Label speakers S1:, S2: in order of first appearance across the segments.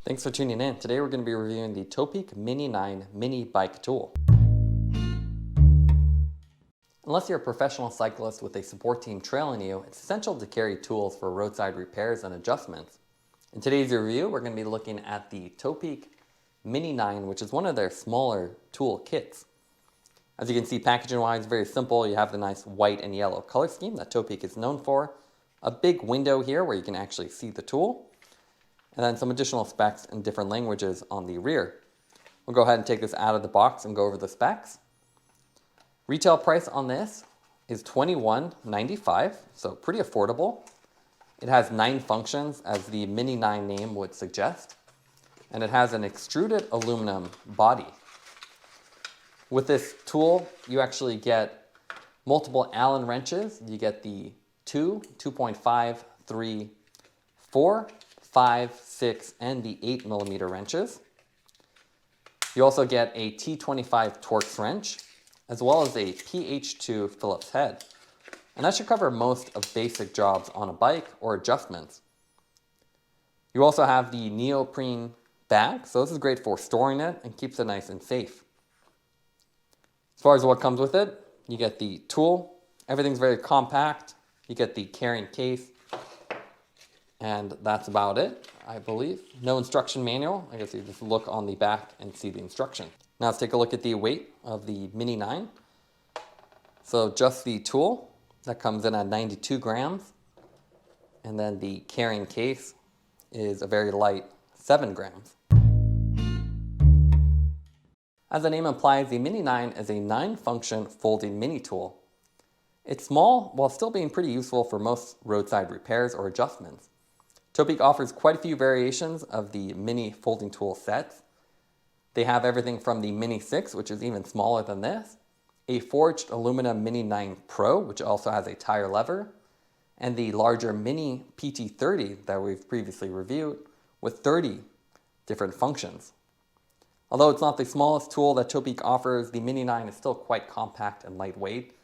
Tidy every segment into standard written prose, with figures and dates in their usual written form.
S1: Thanks for tuning in. Today we're going to be reviewing the Topeak Mini 9 mini bike tool. Unless you're a professional cyclist with a support team trailing you, it's essential to carry tools for roadside repairs and adjustments. In today's review, we're going to be looking at the Topeak Mini 9, which is one of their smaller tool kits. As you can see, packaging-wise, very simple. You have the nice white and yellow color scheme that Topeak is known for. A big window here where you can actually see the tool. And then some additional specs in different languages on the rear. We'll go ahead and take this out of the box and go over the specs. Retail price on this is $21.95, so pretty affordable. It has 9 functions, as the Mini 9 name would suggest. And it has an extruded aluminum body. With this tool, you actually get multiple Allen wrenches. You get the 2.5, 3, 4, 5, 6, and the 8mm wrenches. You also get a T25 Torx wrench, as well as a PH2 Phillips head. And that should cover most of basic jobs on a bike or adjustments. You also have the neoprene bag, so this is great for storing it and keeps it nice and safe. As far as what comes with it, you get the tool. Everything's very compact. You get the carrying case. And that's about it, I believe. No instruction manual. I guess you just look on the back and see the instruction. Now let's take a look at the weight of the Mini 9. So just the tool, that comes in at 92 grams. And then the carrying case is a very light 7 grams. As the name implies, the Mini 9 is a 9-function folding mini tool. It's small while still being pretty useful for most roadside repairs or adjustments. Topeak offers quite a few variations of the mini folding tool sets. They have everything from the Mini 6, which is even smaller than this, a forged aluminum Mini 9 Pro, which also has a tire lever, and the larger Mini PT30 that we've previously reviewed with 30 different functions. Although it's not the smallest tool that Topeak offers, the Mini 9 is still quite compact and lightweight,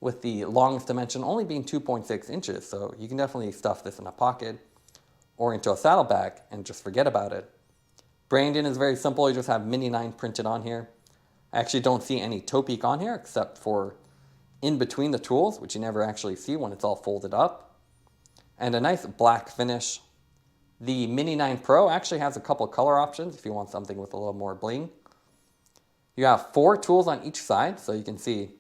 S1: with the longest dimension only being 2.6 inches, so you can definitely stuff this in a pocket or into a saddlebag and just forget about it. Branding is very simple. You just have Mini 9 printed on here. I actually don't see any Topeak on here except for in between the tools, which you never actually see when it's all folded up. And a nice black finish. The Mini 9 Pro actually has a couple color options if you want something with a little more bling. You have 4 tools on each side, so you can see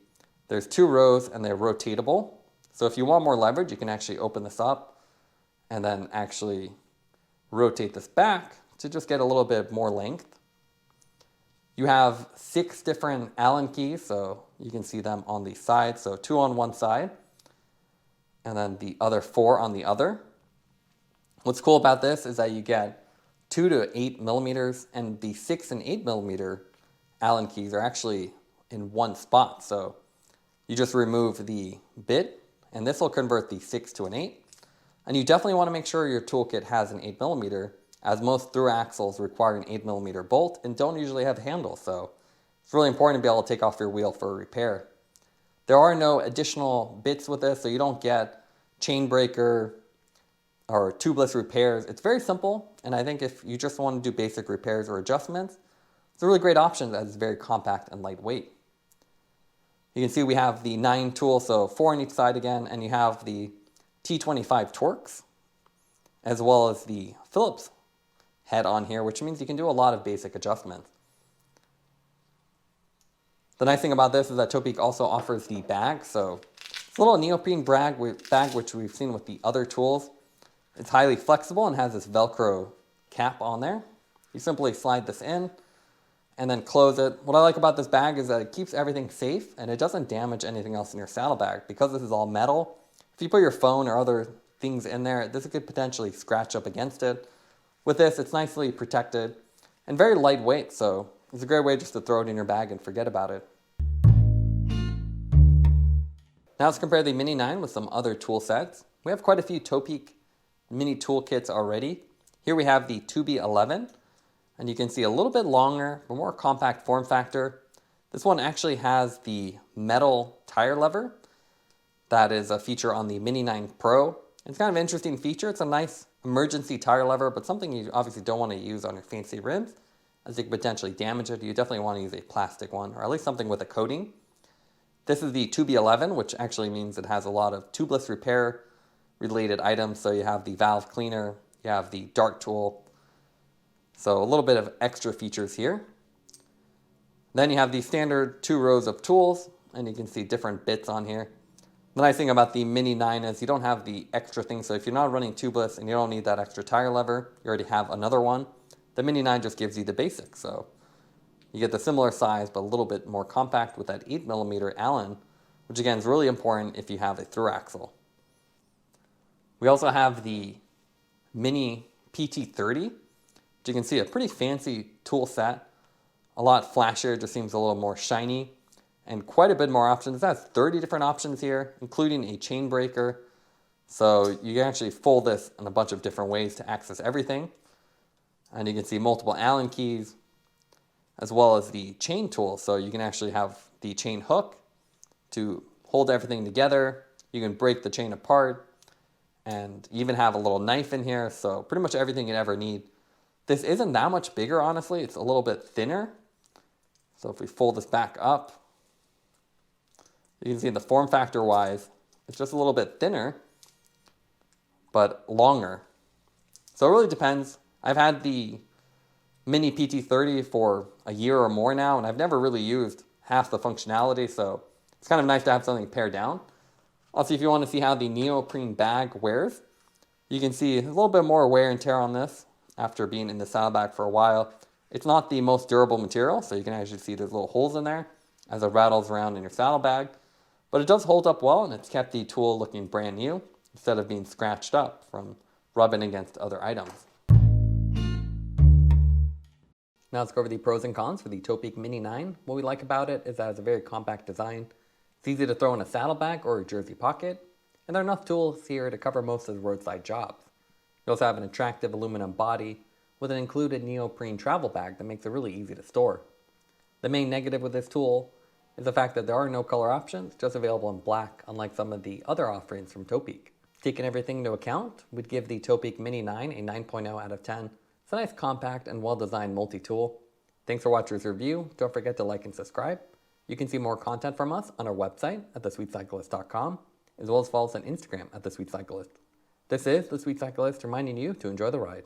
S1: there's 2 rows and they're rotatable. So if you want more leverage, you can actually open this up and then actually rotate this back to just get a little bit more length. You have 6 different Allen keys, so you can see them on the side. So 2 on one side, and then the other 4 on the other. What's cool about this is that you get 2 to 8mm, and the 6 and 8mm Allen keys are actually in one spot. So you just remove the bit, and this will convert the 6 to an 8. And you definitely want to make sure your toolkit has an 8mm, as most thru-axles require an 8mm bolt and don't usually have handles, so it's really important to be able to take off your wheel for a repair. There are no additional bits with this, so you don't get chain breaker or tubeless repairs. It's very simple, and I think if you just want to do basic repairs or adjustments, it's a really great option as it's very compact and lightweight. You can see we have the 9 tools, so 4 on each side again, and you have the T25 Torx, as well as the Phillips head on here, which means you can do a lot of basic adjustments. The nice thing about this is that Topeak also offers the bag, so it's a little neoprene bag which we've seen with the other tools. It's highly flexible and has this Velcro cap on there. You simply slide this in and then close it. What I like about this bag is that it keeps everything safe and it doesn't damage anything else in your saddlebag. Because this is all metal, if you put your phone or other things in there, this could potentially scratch up against it. With this, it's nicely protected and very lightweight, so it's a great way just to throw it in your bag and forget about it. Now let's compare the Mini 9 with some other tool sets. We have quite a few Topeak mini toolkits already. Here we have the Tubi 11, and you can see a little bit longer, but more compact form factor. This one actually has the metal tire lever. That is a feature on the Mini 9 Pro. It's kind of an interesting feature. It's a nice emergency tire lever, but something you obviously don't want to use on your fancy rims, as you could potentially damage it. You definitely want to use a plastic one, or at least something with a coating. This is the Tubi 11, which actually means it has a lot of tubeless repair related items. So you have the valve cleaner, you have the dart tool. So a little bit of extra features here. Then you have the standard 2 rows of tools, and you can see different bits on here. The nice thing about the Mini 9 is you don't have the extra thing. So if you're not running tubeless and you don't need that extra tire lever, you already have another one. The Mini 9 just gives you the basics. So you get the similar size, but a little bit more compact with that 8mm Allen, which again is really important if you have a through axle. We also have the Mini PT30, which you can see a pretty fancy tool set. A lot flashier, just seems a little more shiny, and quite a bit more options. It has 30 different options here, including a chain breaker. So you can actually fold this in a bunch of different ways to access everything. And you can see multiple Allen keys, as well as the chain tool. So you can actually have the chain hook to hold everything together. You can break the chain apart, and you even have a little knife in here. So pretty much everything you'd ever need. This isn't that much bigger, honestly. It's a little bit thinner. So if we fold this back up, you can see the form factor wise, it's just a little bit thinner, but longer. So it really depends. I've had the Mini PT30 for a year or more now, and I've never really used half the functionality, so it's kind of nice to have something pared down. Also, if you want to see how the neoprene bag wears, you can see a little bit more wear and tear on this after being in the saddlebag for a while. It's not the most durable material, so you can actually see there's little holes in there as it rattles around in your saddlebag. But it does hold up well, and it's kept the tool looking brand new instead of being scratched up from rubbing against other items. Now let's go over the pros and cons for the Topeak Mini 9. What we like about it is that it's a very compact design. It's easy to throw in a saddlebag or a jersey pocket, and there are enough tools here to cover most of the roadside jobs. You also have an attractive aluminum body with an included neoprene travel bag that makes it really easy to store. The main negative with this tool is the fact that there are no color options, just available in black, unlike some of the other offerings from Topeak. Taking everything into account, we'd give the Topeak Mini 9 a 9.0 out of 10. It's a nice, compact, and well-designed multi-tool. Thanks for watching this review. Don't forget to like and subscribe. You can see more content from us on our website at thesweetcyclist.com, as well as follow us on Instagram at thesweetcyclist. This is The Sweet Cyclist reminding you to enjoy the ride.